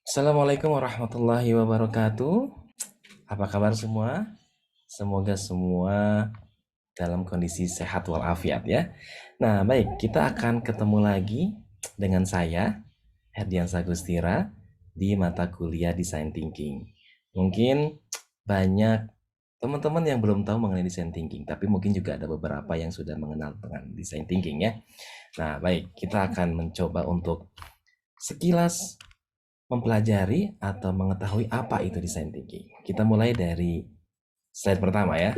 Assalamualaikum warahmatullahi wabarakatuh. Apa kabar semua? Semoga semua dalam kondisi sehat walafiat ya. Nah, baik, kita akan ketemu lagi dengan saya, Herdian Sagustira, di mata kuliah Design Thinking. Mungkin banyak teman-teman yang belum tahu mengenai Design Thinking, tapi mungkin juga ada beberapa yang sudah mengenal dengan Design Thinking ya. Nah, baik, kita akan mencoba untuk sekilas mempelajari atau mengetahui apa itu design thinking. Kita mulai dari slide pertama ya.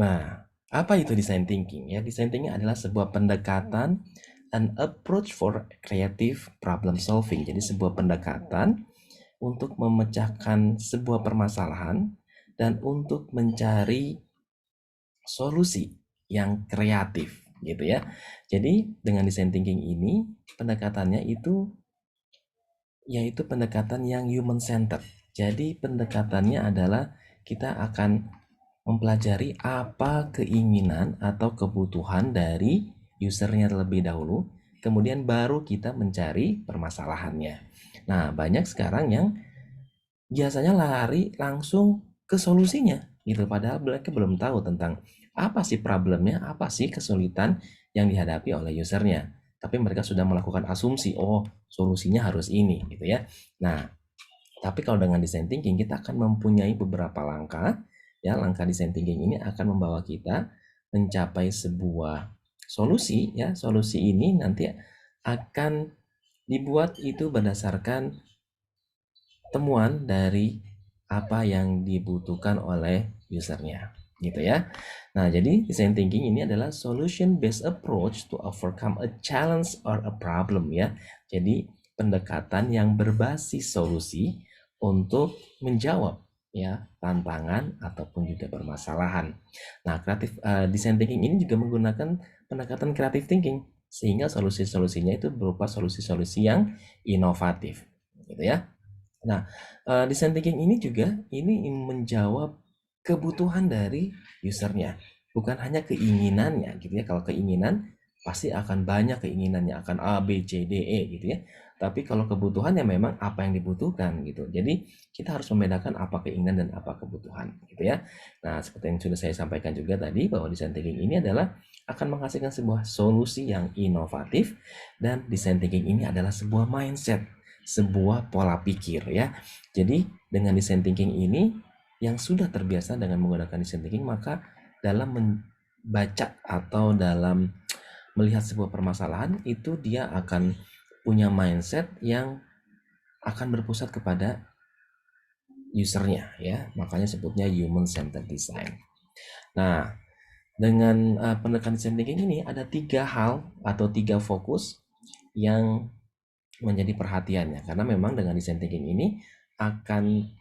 Nah, apa itu design thinking? Ya, design thinking adalah sebuah pendekatan, an approach for creative problem solving. Jadi sebuah pendekatan untuk memecahkan sebuah permasalahan dan untuk mencari solusi yang kreatif gitu ya. Jadi dengan design thinking ini pendekatannya itu yaitu pendekatan yang human centered. Jadi pendekatannya adalah kita akan mempelajari apa keinginan atau kebutuhan dari usernya terlebih dahulu, kemudian baru kita mencari permasalahannya. Nah, banyak sekarang yang biasanya lari langsung ke solusinya gitu, padahal mereka belum tahu tentang apa sih problemnya, apa sih kesulitan yang dihadapi oleh usernya. Tapi mereka sudah melakukan asumsi, oh solusinya harus ini gitu ya. Nah, tapi kalau dengan design thinking kita akan mempunyai beberapa langkah ya. Langkah design thinking ini akan membawa kita mencapai sebuah solusi ya. Solusi ini nanti akan dibuat itu berdasarkan temuan dari apa yang dibutuhkan oleh usernya gitu ya. Nah, jadi design thinking ini adalah solution based approach to overcome a challenge or a problem ya. Jadi pendekatan yang berbasis solusi untuk menjawab ya tantangan ataupun juga permasalahan. Nah, design thinking ini juga menggunakan pendekatan creative thinking sehingga solusi-solusinya itu berupa solusi-solusi yang inovatif gitu ya. Nah, design thinking ini juga ini menjawab kebutuhan dari usernya, bukan hanya keinginannya gitu ya. Kalau keinginan pasti akan banyak keinginannya, akan A, B, C, D, E gitu ya. Tapi kalau kebutuhannya memang apa yang dibutuhkan gitu. Jadi kita harus membedakan apa keinginan dan apa kebutuhan gitu ya. Nah, seperti yang sudah saya sampaikan juga tadi bahwa design thinking ini adalah akan menghasilkan sebuah solusi yang inovatif, dan design thinking ini adalah sebuah mindset, sebuah pola pikir ya. Jadi dengan design thinking ini yang sudah terbiasa dengan menggunakan design thinking, maka dalam membaca atau dalam melihat sebuah permasalahan itu dia akan punya mindset yang akan berpusat kepada usernya ya. Makanya sebutnya human centered design. Nah, dengan pendekatan design thinking ini ada 3 hal atau 3 fokus yang menjadi perhatiannya, karena memang dengan design thinking ini akan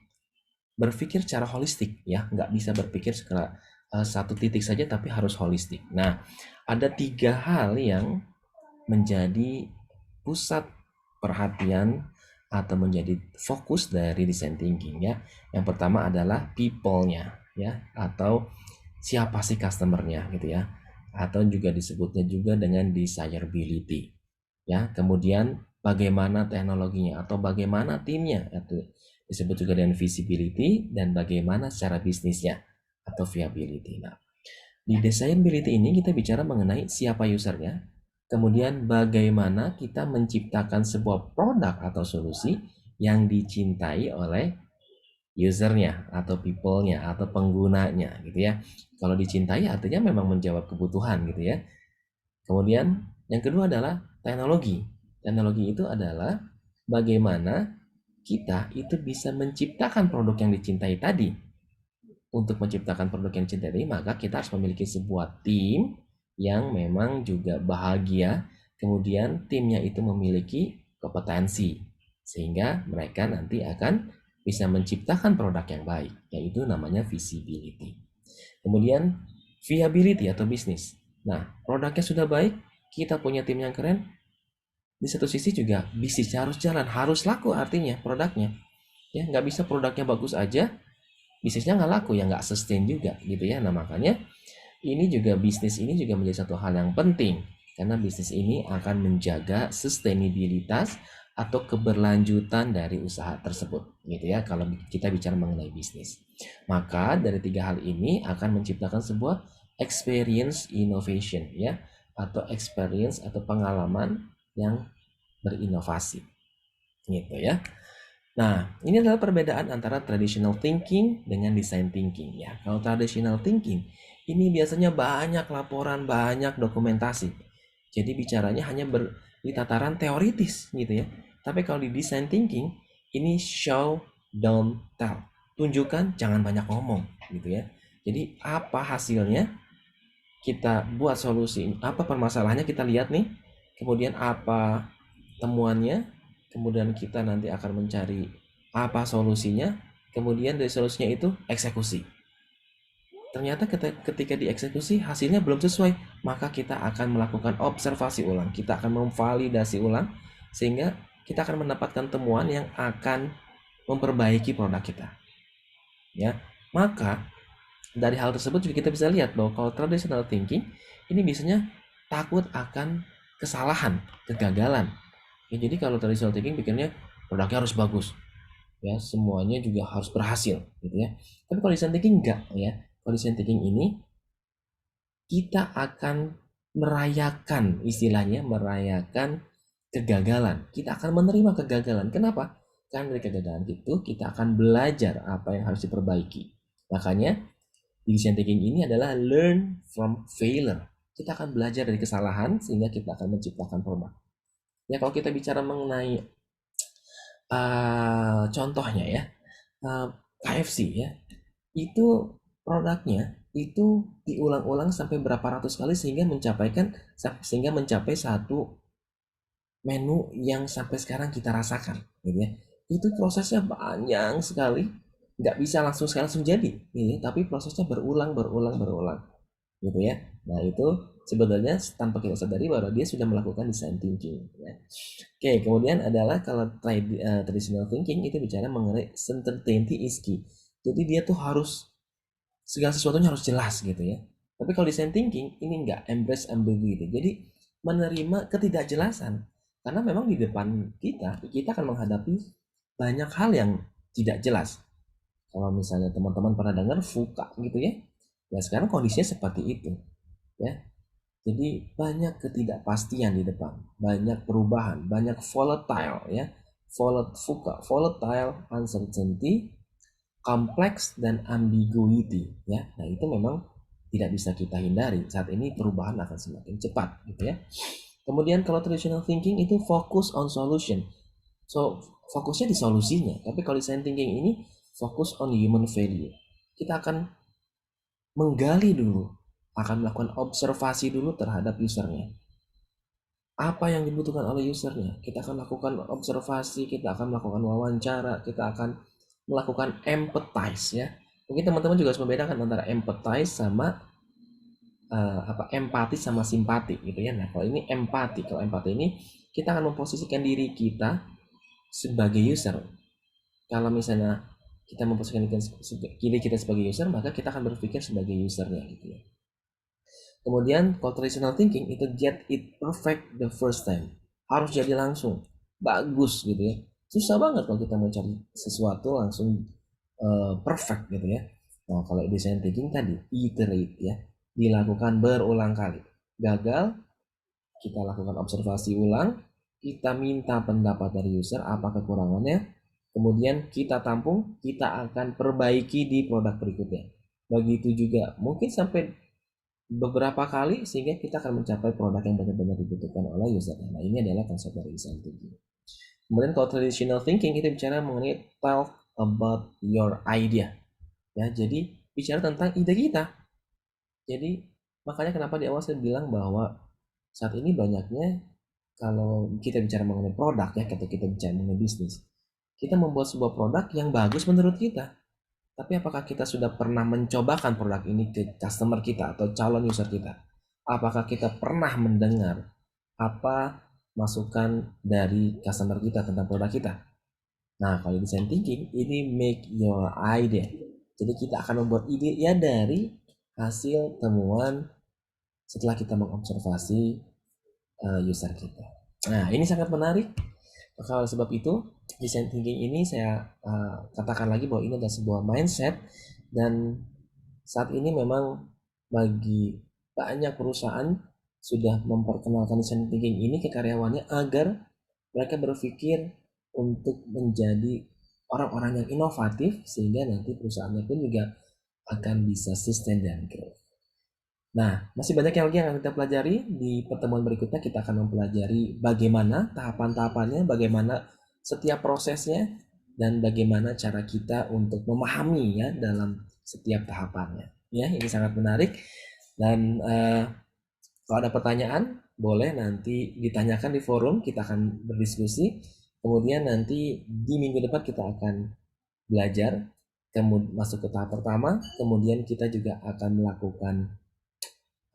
berpikir secara holistik ya, nggak bisa berpikir secara satu titik saja, tapi harus holistik. Nah, ada 3 hal yang menjadi pusat perhatian atau menjadi fokus dari design thinking ya. Yang pertama adalah people-nya ya, atau siapa sih customer-nya gitu ya, atau juga disebutnya juga dengan desirability ya. Kemudian bagaimana teknologinya atau bagaimana timnya, itu disebut juga dengan visibility, dan bagaimana secara bisnisnya atau viability. Nah, di desirability ini kita bicara mengenai siapa usernya, kemudian bagaimana kita menciptakan sebuah produk atau solusi yang dicintai oleh usernya atau people-nya atau penggunanya gitu ya. Kalau dicintai artinya memang menjawab kebutuhan gitu ya. Kemudian yang kedua adalah teknologi. Teknologi itu adalah bagaimana kita itu bisa menciptakan produk yang dicintai tadi. Untuk menciptakan produk yang dicintai tadi, maka kita harus memiliki sebuah tim yang memang juga bahagia. Kemudian timnya itu memiliki kompetensi, sehingga mereka nanti akan bisa menciptakan produk yang baik, yaitu namanya visibility. Kemudian viability atau bisnis. Nah, produknya sudah baik, kita punya tim yang keren, di satu sisi juga bisnisnya harus jalan, harus laku artinya produknya. Ya, nggak bisa produknya bagus aja, bisnisnya nggak laku, ya nggak sustain juga gitu ya. Nah, makanya bisnis ini juga menjadi satu hal yang penting, karena bisnis ini akan menjaga sustainabilitas atau keberlanjutan dari usaha tersebut, gitu ya. Kalau kita bicara mengenai bisnis, maka dari tiga hal ini akan menciptakan sebuah experience innovation, ya, atau experience atau pengalaman yang berinovasi, gitu ya. Nah, ini adalah perbedaan antara traditional thinking dengan design thinking, ya. Kalau traditional thinking, ini biasanya banyak laporan, banyak dokumentasi. Jadi bicaranya hanya di tataran teoritis gitu ya. Tapi kalau di design thinking, ini show, don't tell. Tunjukkan, jangan banyak ngomong gitu ya. Jadi apa hasilnya, kita buat solusi, apa permasalahannya kita lihat nih, kemudian apa temuannya, kemudian kita nanti akan mencari apa solusinya, kemudian dari solusinya itu eksekusi. Ternyata ketika dieksekusi hasilnya belum sesuai, maka kita akan melakukan observasi ulang, kita akan memvalidasi ulang, sehingga kita akan mendapatkan temuan yang akan memperbaiki produk kita. Ya, maka dari hal tersebut juga kita bisa lihat bahwa kalau traditional thinking ini biasanya takut akan kesalahan, kegagalan. Ya, jadi kalau traditional thinking pikirnya produknya harus bagus, ya semuanya juga harus berhasil, gitu ya. Tapi kalau design thinking enggak, ya. Kalau design thinking ini kita akan merayakan, istilahnya merayakan kegagalan. Kita akan menerima kegagalan. Kenapa? Karena dari kegagalan itu kita akan belajar apa yang harus diperbaiki. Makanya design thinking ini adalah learn from failure. Kita akan belajar dari kesalahan sehingga kita akan menciptakan produk. Ya, kalau kita bicara mengenai contohnya ya, KFC ya, itu produknya itu diulang-ulang sampai berapa ratus kali sehingga mencapai satu menu yang sampai sekarang kita rasakan, gitu ya. Itu prosesnya panjang sekali, nggak bisa langsung jadi, gitu ya, tapi prosesnya berulang, gitu ya. Nah itu sebenarnya tanpa kita sadari bahwa dia sudah melakukan design thinking, ya. Oke, kemudian adalah kalau traditional thinking itu bicara mengenai certainty is key. Jadi dia tuh harus segala sesuatunya harus jelas gitu ya. Tapi kalau design thinking ini enggak, embrace ambiguity. Jadi menerima ketidakjelasan. Karena memang di depan kita akan menghadapi banyak hal yang tidak jelas. Kalau misalnya teman-teman pernah dengar VUCA gitu ya. Ya sekarang kondisinya seperti itu ya. Jadi banyak ketidakpastian di depan, banyak perubahan, banyak volatile ya. VUCA, volatile, uncertainty, kompleks, dan ambiguity ya. Nah itu memang tidak bisa kita hindari. Saat ini perubahan akan semakin cepat gitu ya. Kemudian kalau traditional thinking itu fokus on solution, so fokusnya di solusinya. Tapi kalau design thinking ini fokus on human value. Kita akan menggali dulu, akan melakukan observasi dulu terhadap usernya. Apa yang dibutuhkan oleh usernya, kita akan lakukan observasi, kita akan melakukan wawancara, kita akan melakukan empathize ya. Mungkin teman-teman juga harus membedakan antara empathize sama empati sama simpati gitu ya. Nah kalau ini empati, kalau empati ini kita akan memposisikan diri kita sebagai user. Kalau misalnya kita memposisikan diri kita sebagai user, maka kita akan berpikir sebagai usernya gitu ya. Kemudian kalau traditional thinking itu get it perfect the first time, harus jadi langsung bagus gitu ya. Susah banget kalau kita mau cari sesuatu langsung perfect gitu ya. Nah kalau design thinking tadi iterate ya, dilakukan berulang kali. Gagal, kita lakukan observasi ulang, kita minta pendapat dari user apa kekurangannya, kemudian kita tampung, kita akan perbaiki di produk berikutnya. Begitu juga mungkin sampai beberapa kali sehingga kita akan mencapai produk yang benar-benar dibutuhkan oleh user. Nah ini adalah konsep dari design thinking. Kemudian kalau traditional thinking kita bicara mengenai talk about your idea. Ya, jadi bicara tentang ide kita. Jadi makanya kenapa di awal saya bilang bahwa saat ini banyaknya kalau kita bicara mengenai produk ya, ketika kita bicara mengenai bisnis, kita membuat sebuah produk yang bagus menurut kita. Tapi apakah kita sudah pernah mencobakan produk ini ke customer kita atau calon user kita? Apakah kita pernah mendengar apa masukan dari customer kita tentang produk kita? Nah, kalau design thinking, ini make your idea. Jadi kita akan membuat ide ya dari hasil temuan setelah kita mengobservasi user kita. Nah, ini sangat menarik Maka oleh sebab itu, design thinking ini saya katakan lagi bahwa ini adalah sebuah mindset, dan saat ini memang bagi banyak perusahaan sudah memperkenalkan design thinking ini ke karyawannya agar mereka berpikir untuk menjadi orang-orang yang inovatif, sehingga nanti perusahaannya pun juga akan bisa sustain dan grow. Nah, masih banyak yang lagi yang akan kita pelajari. Di pertemuan berikutnya kita akan mempelajari bagaimana tahapan-tahapannya, bagaimana setiap prosesnya, dan bagaimana cara kita untuk memahami ya dalam setiap tahapannya. Ya, ini sangat menarik. Dan kalau ada pertanyaan, boleh nanti ditanyakan di forum, kita akan berdiskusi. Kemudian nanti di minggu depan kita akan belajar, kemudian masuk ke tahap pertama, kemudian kita juga akan melakukan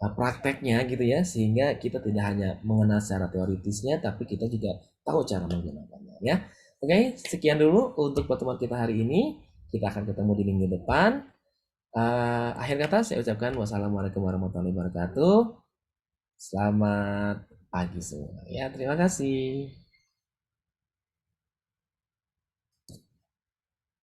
prakteknya gitu ya, sehingga kita tidak hanya mengenal secara teoritisnya, tapi kita juga tahu cara menggunakannya ya. Oke, sekian dulu untuk pertemuan kita hari ini. Kita akan ketemu di minggu depan. Akhir kata saya ucapkan wassalamualaikum warahmatullahi wabarakatuh. Selamat pagi semua ya, terima kasih.